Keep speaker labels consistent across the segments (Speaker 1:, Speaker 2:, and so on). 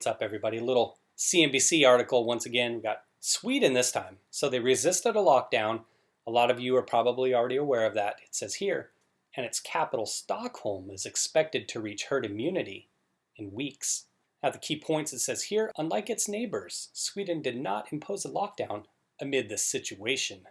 Speaker 1: What's up, everybody? A little CNBC article once again. We got Sweden this time. So they resisted a lockdown. A lot of you are probably already aware of that. It says here, and its capital, Stockholm, is expected to reach herd immunity in weeks. Now, the key points it says here, unlike its neighbors, Sweden did not impose a lockdown amid this situation.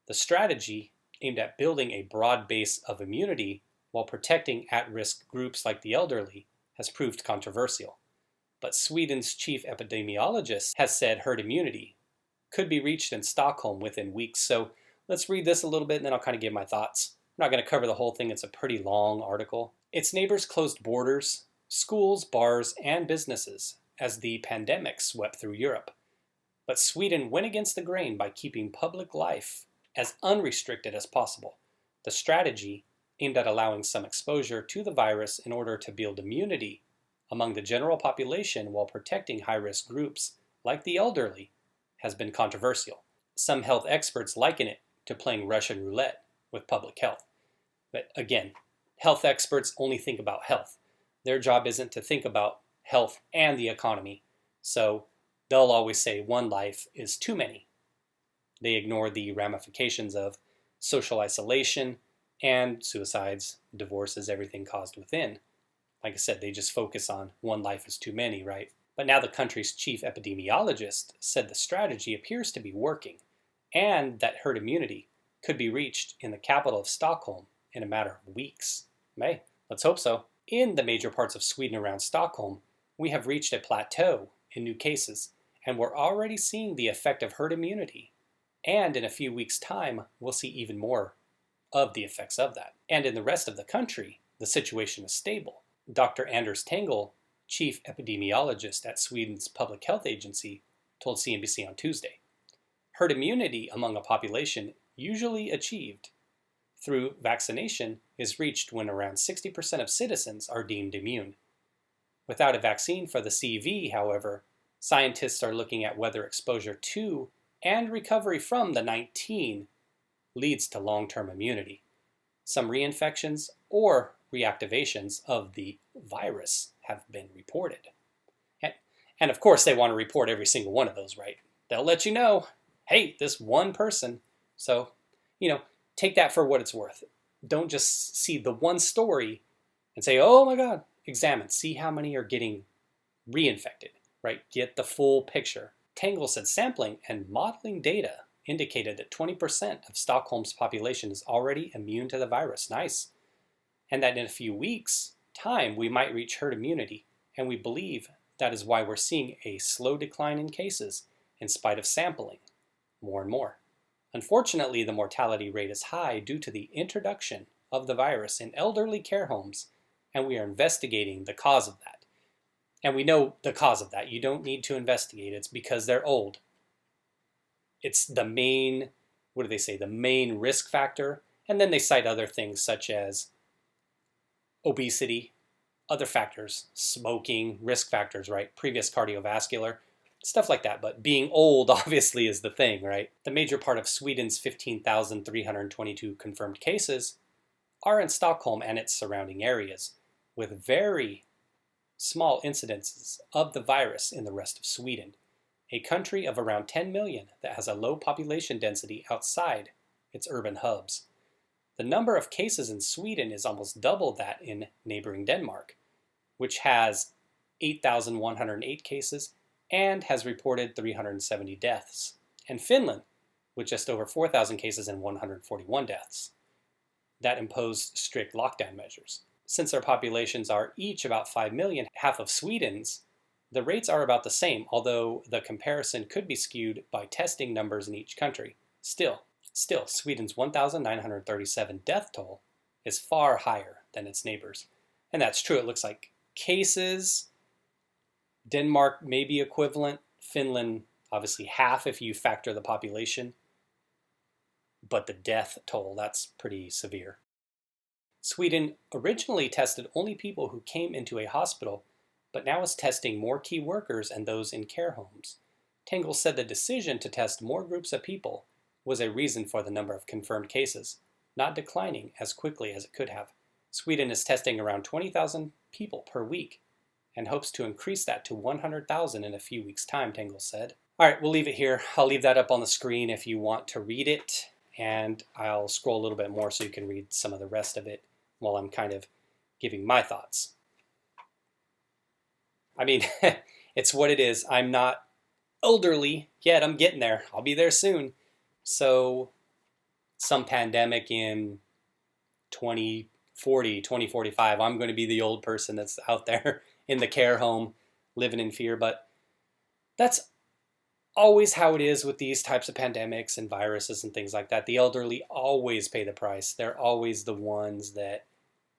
Speaker 1: The strategy aimed at building a broad base of immunity while protecting at-risk groups like the elderly has proved controversial. But Sweden's chief epidemiologist has said herd immunity could be reached in Stockholm within weeks. So let's read this a little bit and then I'll kind of give my thoughts. I'm not going to cover the whole thing. It's a pretty long article. Its neighbors closed borders, schools, bars, and businesses as the pandemic swept through Europe. But Sweden went against the grain by keeping public life as unrestricted as possible. The strategy aimed at allowing some exposure to the virus in order to build immunity among the general population while protecting high-risk groups like the elderly has been controversial. Some health experts liken it to playing Russian roulette with public health. But again, health experts only think about health. Their job isn't to think about health and the economy. So they'll always say one life is too many. They ignore the ramifications of social isolation and suicides, divorces, everything caused within. Like I said, they just focus on one life is too many, right? But now the country's chief epidemiologist said the strategy appears to be working and that herd immunity could be reached in the capital of Stockholm in a matter of weeks. May, let's hope so. In the major parts of Sweden around Stockholm, we have reached a plateau in new cases, and we're already seeing the effect of herd immunity. And in a few weeks' time, we'll see even more of the effects of that. And in the rest of the country, the situation is stable. Dr. Anders Tegnell, chief epidemiologist at Sweden's Public Health Agency, told CNBC on Tuesday, herd immunity among a population usually achieved through vaccination is reached when around 60% of citizens are deemed immune. Without a vaccine for the CV, however, scientists are looking at whether exposure to and recovery from the 19 leads to long-term immunity. Some reinfections or reactivations of the virus have been reported. And of course, they want to report every single one of those, right? They'll let you know, hey, this one person. So, take that for what it's worth. Don't just see the one story and say, oh my God, examine, see how many are getting reinfected, right? Get the full picture. Tegnell said sampling and modeling data indicated that 20% of Stockholm's population is already immune to the virus. Nice. And that in a few weeks' time, we might reach herd immunity. And we believe that is why we're seeing a slow decline in cases in spite of sampling more and more. Unfortunately, the mortality rate is high due to the introduction of the virus in elderly care homes, and we are investigating the cause of that. And we know the cause of that. You don't need to investigate. It's because they're old. It's the main, what do they say, the main risk factor. And then they cite other things such as obesity, other factors, smoking, risk factors, right? Previous cardiovascular, stuff like that. But being old obviously is the thing, right? The major part of Sweden's 15,322 confirmed cases are in Stockholm and its surrounding areas, with very small incidences of the virus in the rest of Sweden, a country of around 10 million that has a low population density outside its urban hubs. The number of cases in Sweden is almost double that in neighboring Denmark, which has 8,108 cases and has reported 370 deaths, and Finland, with just over 4,000 cases and 141 deaths, that imposed strict lockdown measures. Since their populations are each about 5 million, half of Sweden's, the rates are about the same, although the comparison could be skewed by testing numbers in each country. Still, Sweden's 1,937 death toll is far higher than its neighbors. And that's true. It looks like cases, Denmark may be equivalent, Finland obviously half if you factor the population, but the death toll, that's pretty severe. Sweden originally tested only people who came into a hospital, but now is testing more key workers and those in care homes. Tegnell said the decision to test more groups of people was a reason for the number of confirmed cases, not declining as quickly as it could have. Sweden is testing around 20,000 people per week, and hopes to increase that to 100,000 in a few weeks' time, Tangle said. All right, we'll leave it here. I'll leave that up on the screen if you want to read it, and I'll scroll a little bit more so you can read some of the rest of it while I'm kind of giving my thoughts. I mean, it's what it is. I'm not elderly yet. I'm getting there. I'll be there soon. So some pandemic in 2040, 2045, I'm going to be the old person that's out there in the care home living in fear. But that's always how it is with these types of pandemics and viruses and things like that. The elderly always pay the price. They're always the ones that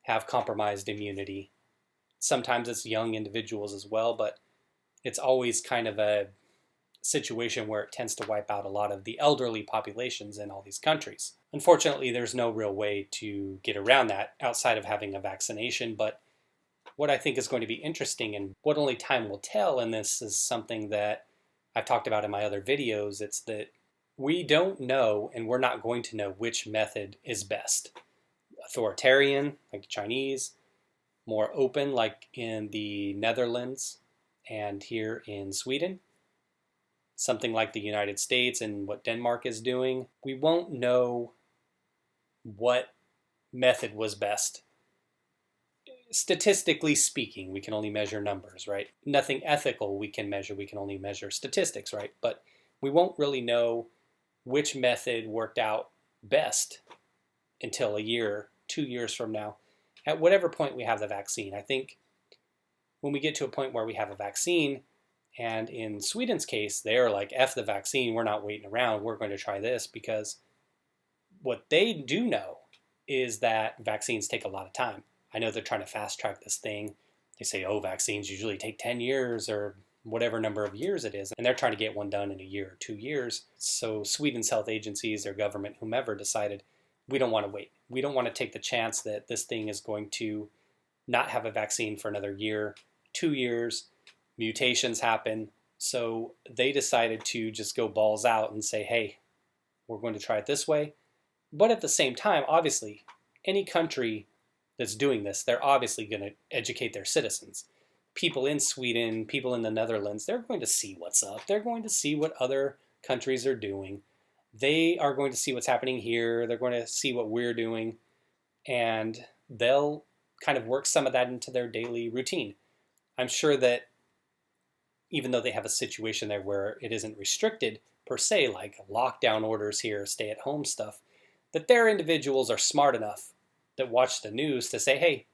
Speaker 1: have compromised immunity. Sometimes it's young individuals as well, but it's always kind of a situation where it tends to wipe out a lot of the elderly populations in all these countries. Unfortunately, there's no real way to get around that outside of having a vaccination, but what I think is going to be interesting and what only time will tell, and this is something that I've talked about in my other videos, it's that we don't know and we're not going to know which method is best. Authoritarian, like the Chinese, more open, like in the Netherlands and here in Sweden, something like the United States and what Denmark is doing. We won't know what method was best. Statistically speaking, we can only measure numbers, right? Nothing ethical we can measure. We can only measure statistics, right? But we won't really know which method worked out best until a year, 2 years from now, at whatever point we have the vaccine. I think when we get to a point where we have a vaccine, and in Sweden's case, they're like, F the vaccine, we're not waiting around, we're going to try this, because what they do know is that vaccines take a lot of time. I know they're trying to fast track this thing. They say, oh, vaccines usually take 10 years or whatever number of years it is, and they're trying to get one done in a year or 2 years. So Sweden's health agencies, their government, whomever, decided we don't want to wait. We don't want to take the chance that this thing is going to not have a vaccine for another year, 2 years, mutations happen. So they decided to just go balls out and say, hey, we're going to try it this way. But at the same time, obviously, any country that's doing this, they're obviously going to educate their citizens. People in Sweden, people in the Netherlands, they're going to see what's up. They're going to see what other countries are doing. They are going to see what's happening here. They're going to see what we're doing. And they'll kind of work some of that into their daily routine. I'm sure that even though they have a situation there where it isn't restricted per se, like lockdown orders here, stay-at-home stuff, that their individuals are smart enough that watch the news to say, hey,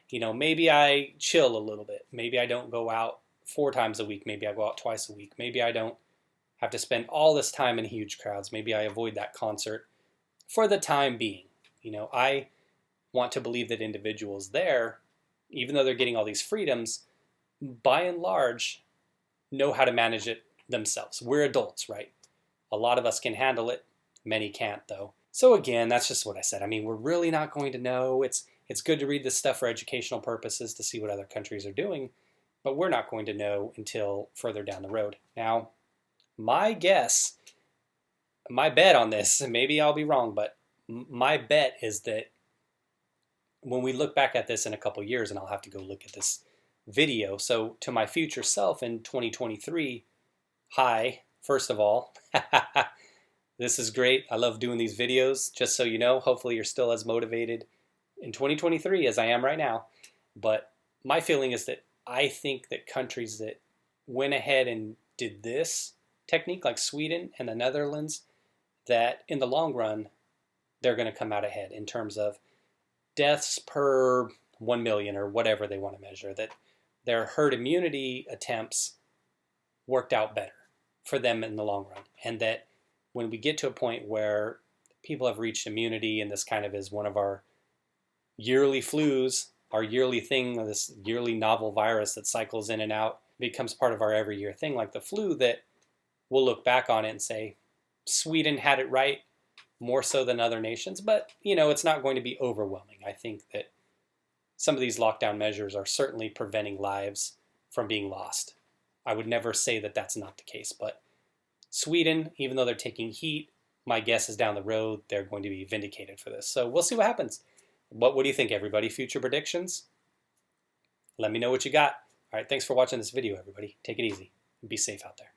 Speaker 1: you know, maybe I chill a little bit. Maybe I don't go out 4 times a week. Maybe I go out twice a week. Maybe I don't have to spend all this time in huge crowds. Maybe I avoid that concert for the time being. You know, I want to believe that individuals there, even though they're getting all these freedoms, by and large, know how to manage it themselves. We're adults, right? A lot of us can handle it. Many can't, though. So again, that's just what I said. I mean, we're really not going to know. It's good to read this stuff for educational purposes to see what other countries are doing, but we're not going to know until further down the road. Now, my guess, my bet on this, and maybe I'll be wrong, but my bet is that when we look back at this in a couple years, and I'll have to go look at this video, so to my future self in 2023, hi, first of all, this is great. I love doing these videos. Just so you know, hopefully you're still as motivated in 2023 as I am right now. But my feeling is that I think that countries that went ahead and did this technique, like Sweden and the Netherlands, that in the long run, they're going to come out ahead in terms of deaths per 1 million or whatever they want to measure, that their herd immunity attempts worked out better for them in the long run. And that when we get to a point where people have reached immunity, and this kind of is one of our yearly flus, our yearly thing, this yearly novel virus that cycles in and out, becomes part of our every year thing, like the flu, that we'll look back on it and say, Sweden had it right more so than other nations, but you know, it's not going to be overwhelming. I think that some of these lockdown measures are certainly preventing lives from being lost. I would never say that that's not the case, but Sweden, even though they're taking heat, my guess is down the road they're going to be vindicated for this. So we'll see what happens. What do you think, everybody? Future predictions? Let me know what you got. All right, thanks for watching this video, everybody. Take it easy and be safe out there.